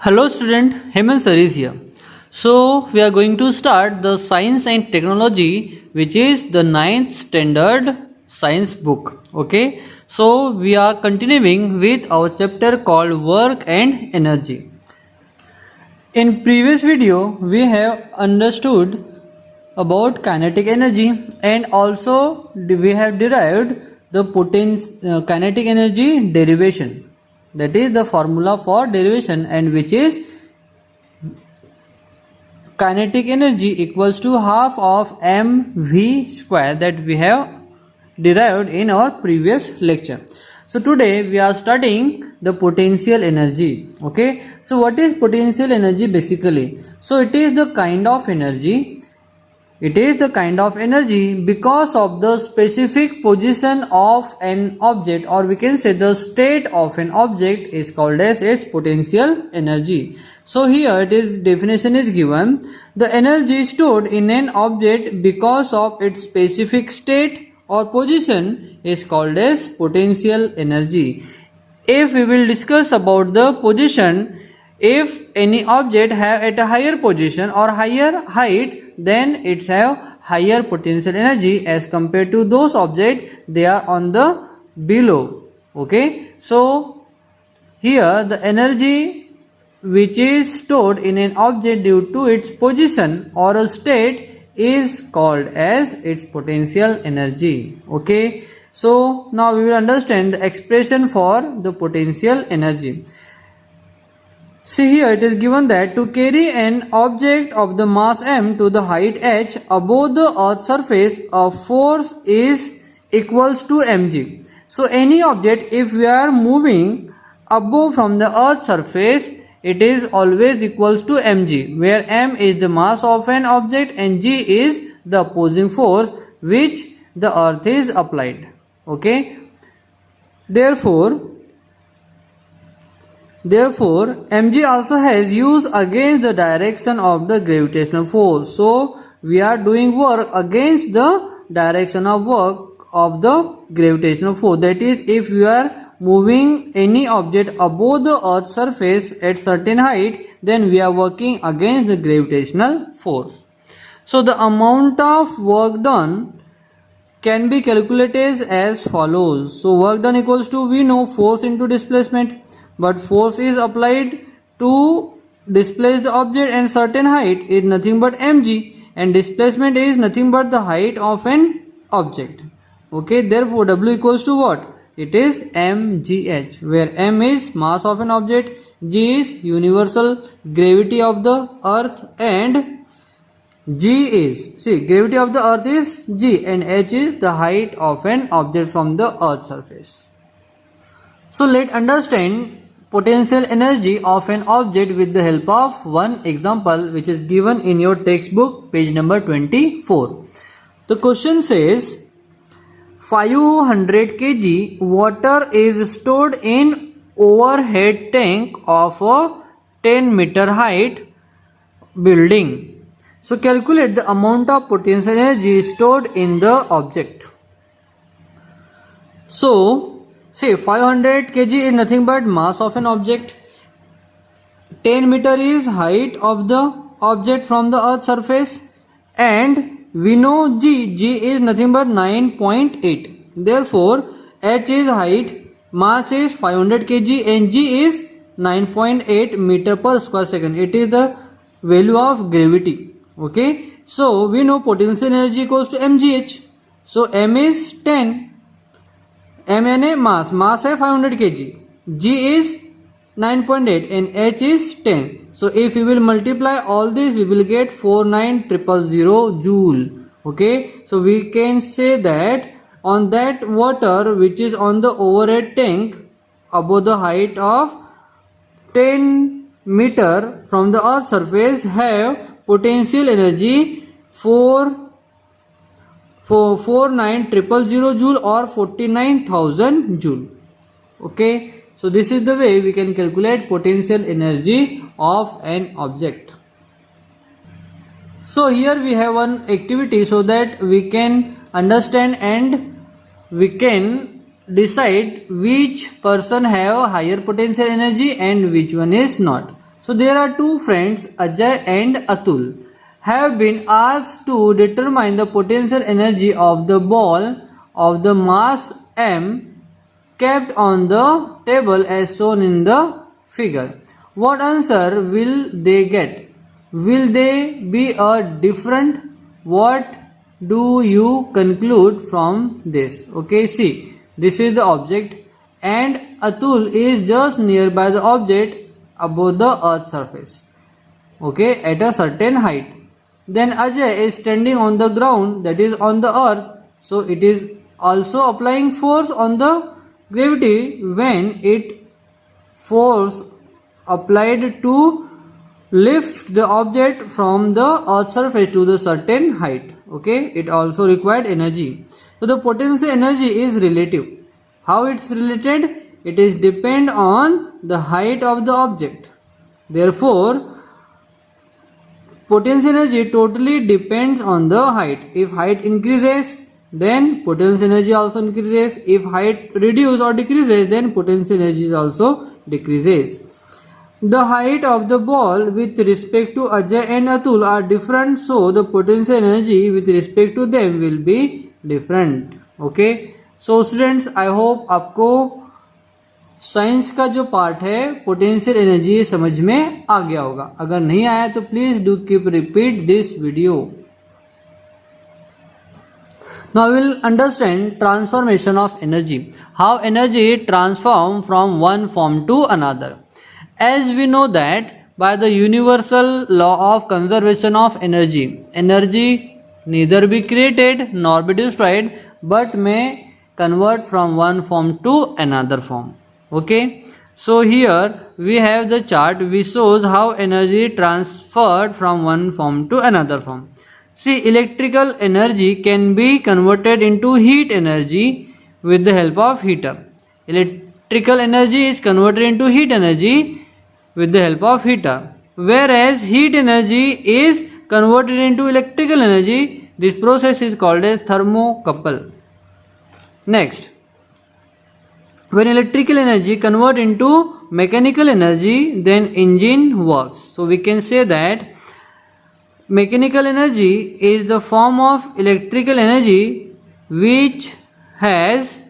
Hello student, Hemant sir is here. So we are going to start the science and technology, which is the 9th standard science book. Okay, so we are continuing with our chapter called work and energy. In previous video we have understood about kinetic energy and also we have derived the kinetic energy derivation, that is the formula for derivation, and which is kinetic energy equals to half of mv square, that we have derived in our previous lecture. So today we are studying the potential energy. Okay, so what is potential energy basically? So it is the kind of energy because of the specific position of an object, or we can say the state of an object is called as its potential energy. So here it is, definition is given: the energy stored in an object because of its specific state or position is called as potential energy. If we will discuss about the position, if any object have at a higher position or higher height, then it have higher potential energy as compared to those objects they are on the below. Okay, so here the energy which is stored in an object due to its position or a state is called as its potential energy. Okay, so now we will understand the expression for the potential energy. See, here it is given that to carry an object of the mass m to the height h above the earth's surface, a force is equals to mg. So any object, if we are moving above from the earth's surface, it is always equals to mg, where m is the mass of an object and g is the opposing force which the earth is applied. Okay, therefore mg also has use against the direction of the gravitational force. So we are doing work against the direction of work of the gravitational force, that is, if we are moving any object above the earth's surface at certain height, then we are working against the gravitational force. So the amount of work done can be calculated as follows. So work done equals to, we know, force into displacement, but force is applied to displace the object and certain height is nothing but mg, and displacement is nothing but the height of an object. Okay, therefore w equals to what? It is mgh, where m is mass of an object, g is universal gravity of the earth, and g is, see, gravity of the earth is g, and h is the height of an object from the earth's surface. So let's understand potential energy of an object with the help of one example which is given in your textbook, page number 24. The question says 500 kg water is stored in overhead tank of a 10-meter height building. So calculate the amount of potential energy stored in the object. So say 500 kg is nothing but mass of an object, 10 meter is height of the object from the earth's surface, and we know g is nothing but 9.8. Therefore h is height, mass is 500 kg, and g is 9.8 meter per square second. It is the value of gravity. Okay, so we know potential energy equals to mgh. So m is 10, m यानी mass है 500 kg, g is 9.8 and h is 10. So if we will multiply all this, we will get 49000 joule. Okay, so we can say that on that water which is on the overhead tank above the height of 10 meter from the earth's surface have potential energy 49000 joule or 49000 joule. Okay, so this is the way we can calculate potential energy of an object. So here we have one activity so that we can understand and we can decide which person have higher potential energy and which one is not. So there are two friends, Ajay and Atul, have been asked to determine the potential energy of the ball of the mass m kept on the table as shown in the figure. What answer will they get? Will they be a different? What do you conclude from this? Okay, see, this is the object and Atul is just nearby the object above the earth's surface, okay, at a certain height. Then Ajay is standing on the ground, that is on the earth, so it is also applying force on the gravity when it force applied to lift the object from the earth's surface to the certain height, okay, it also required energy. So the potential energy is relative. How it's related? It is depend on the height of the object. Therefore, potential energy totally depends on the height. If height increases, then potential energy also increases. If height reduces or decreases, then potential energy also decreases. The height of the ball with respect to Ajay and Atul are different, so the potential energy with respect to them will be different. Okay. So students, I hope आपको science का जो part है potential energy समझ में आ गया होगा. अगर नहीं आया तो please do keep repeat this video. Now we will understand transformation of energy. How energy transform from one form to another. As we know that by the universal law of conservation of energy, energy neither be created nor be destroyed, but may convert from one form to another form. Okay, so here we have the chart which shows how energy transferred from one form to another form. See, electrical energy can be converted into heat energy with the help of heater. Electrical energy is converted into heat energy with the help of heater, whereas heat energy is converted into electrical energy. This process is called as thermocouple. Next, when electrical energy convert into mechanical energy, then engine works. So we can say that mechanical energy is the form of electrical energy which has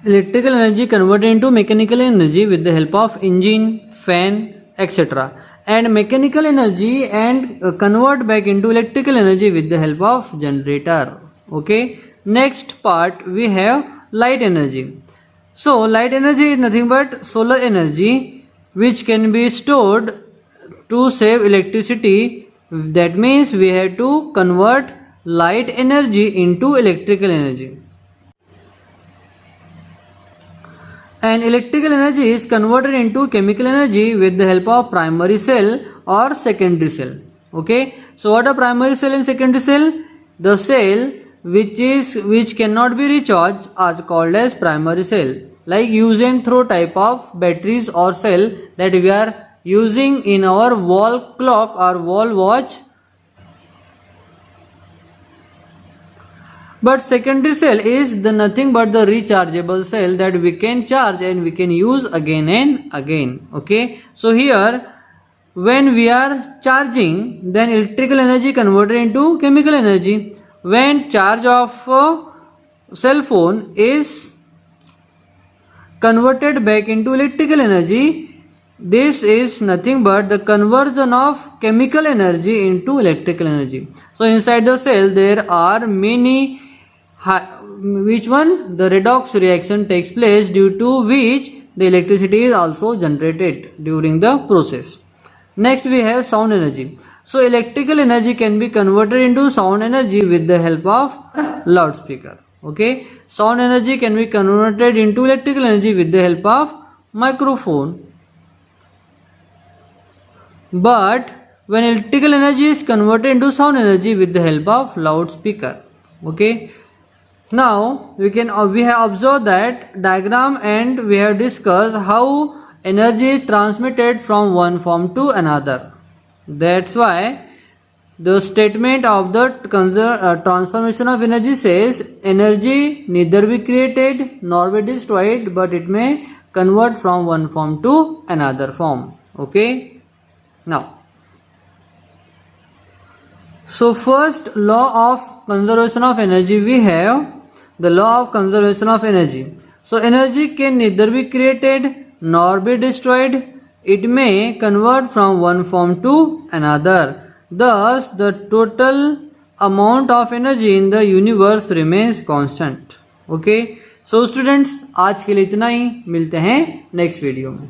electrical energy converted into mechanical energy with the help of engine, fan, etc. And mechanical energy and convert back into electrical energy with the help of generator. Okay. Next part we have light energy. So light energy is nothing but solar energy which can be stored to save electricity. That means we have to convert light energy into electrical energy. And electrical energy is converted into chemical energy with the help of primary cell or secondary cell. Okay. So what are primary cell and secondary cell? The cell which cannot be recharged are called as primary cell, like use and throw type of batteries or cell that we are using in our wall clock or wall watch. But secondary cell is the nothing but the rechargeable cell that we can charge and we can use again and again. Okay, so here when we are charging, then electrical energy converted into chemical energy. When charge of cell phone is converted back into electrical energy, this is nothing but the conversion of chemical energy into electrical energy. So inside the cell there are many, which one? The redox reaction takes place, due to which the electricity is also generated during the process. Next we have sound energy. So electrical energy can be converted into sound energy with the help of loudspeaker. Okay, sound energy can be converted into electrical energy with the help of microphone. But when electrical energy is converted into sound energy with the help of loudspeaker. Okay, now we have observed that diagram and we have discussed how energy is transmitted from one form to another. That's why the statement of the transformation of energy says energy neither be created nor be destroyed, but it may convert from one form to another form. Okay, now so first law of conservation of energy, we have the law of conservation of energy. So energy can neither be created nor be destroyed. It may convert from one form to another. Thus the total amount of energy in the universe remains constant. Okay, so students, आज के लिए इतना ही, मिलते हैं next video में.